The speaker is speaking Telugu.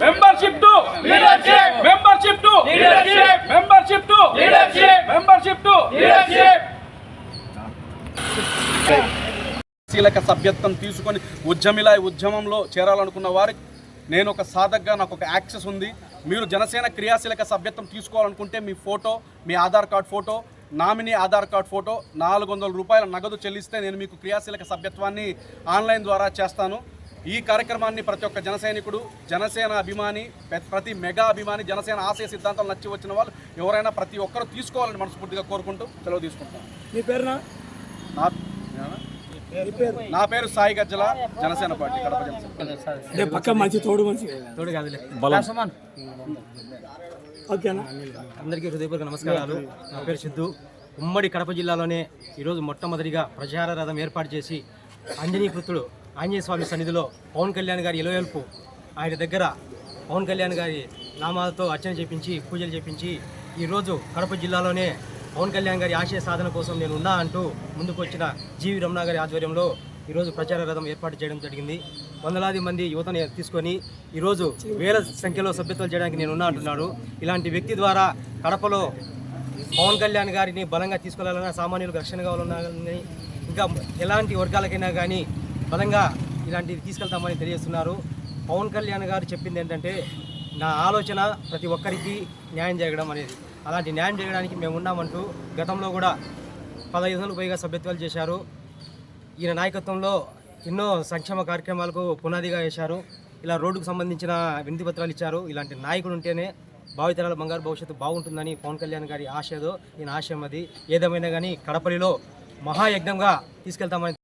Membership to leadership. Membership to leadership. Membership to leadership. Membership to leadership. క్రియాశీలక సభ్యత్వం తీసుకొని ఉద్యమంలో చేరాలనుకున్న వారికి నేను ఒక సాధకగా నాకు ఒక యాక్సెస్ ఉంది. మీరు జనసేన క్రియాశీలక సభ్యత్వం తీసుకోవాలనుకుంటే మీ ఫోటో, మీ Aadhaar card photo, nominee Aadhaar card photo, 400 రూపాయల నగదు చెల్లిస్తే నేను మీకు క్రియాశీలక సభ్యత్వాన్ని ఆన్లైన్ ద్వారా చేస్తాను. ఈ కార్యక్రమాన్ని ప్రతి ఒక్క జన సైనికుడు, జనసేన అభిమాని, ప్రతి మెగా అభిమాని, జనసేన ఆశయ సిద్ధాంతాలు నచ్చి వచ్చిన వాళ్ళు ఎవరైనా ప్రతి ఒక్కరూ తీసుకోవాలని మనస్ఫూర్తిగా కోరుకుంటూ సెలవు తీసుకుంటాను. మీ పేరునా? నా పేరు సాయి గజ్జల, జనసేన పార్టీ, కడప జనసేన. పక్క మంచి తోడు మనిషి ఓకేనా? అందరికీ హృదయపూర్వక నమస్కారాలు. నా పేరు సిద్ధు. ఉమ్మడి కడప జిల్లాలోనే ఈరోజు మొట్టమొదటిగా ప్రచార రథం ఏర్పాటు చేసి ఆంజనేయపుత్రుడు ఆంజనేయ స్వామి సన్నిధిలో పవన్ కళ్యాణ్ గారి ఎలోయల్పు ఆయన దగ్గర పవన్ కళ్యాణ్ గారి నామాలతో అర్చన చేపించి పూజలు చేపించి ఈరోజు కడప జిల్లాలోనే పవన్ కళ్యాణ్ గారి ఆశయ సాధన కోసం నేను ఉన్నా అంటూ ముందుకు వచ్చిన జీవి రమణ గారి ఆధ్వర్యంలో ఈరోజు ప్రచార రథం ఏర్పాటు చేయడం జరిగింది. వందలాది మంది యువతని తీసుకొని ఈరోజు వేల సంఖ్యలో సభ్యత్వాలు చేయడానికి నేను ఉన్నా అంటున్నాడు. ఇలాంటి వ్యక్తి ద్వారా కడపలో పవన్ కళ్యాణ్ గారిని బలంగా తీసుకెళ్లాలన్నా, సామాన్యులకు రక్షణ కావాలన్నా, ఇంకా ఎలాంటి వర్గాలకైనా కానీ బలంగా ఇలాంటివి తీసుకెళ్తామని తెలియజేస్తున్నారు. పవన్ కళ్యాణ్ గారు చెప్పింది ఏంటంటే, నా ఆలోచన ప్రతి ఒక్కరికి న్యాయం జరగడం అనేది. అలాంటి న్యాయం జరగడానికి మేము ఉన్నామంటూ గతంలో కూడా 1500 పైగా సభ్యత్వాలు చేశారు. ఈయన నాయకత్వంలో ఎన్నో సంక్షేమ కార్యక్రమాలకు పునాదిగా వేశారు. ఇలా రోడ్డుకు సంబంధించిన వినతి పత్రాలు ఇచ్చారు. ఇలాంటి నాయకుడు ఉంటేనే భావితరాల బంగారు భవిష్యత్తు బాగుంటుందని పవన్ కళ్యాణ్ గారి ఆశతో ఈయన ఆశయం అది. ఏదేమైనా కానీ కడపలిలో మహాయజ్ఞంగా తీసుకెళ్తామని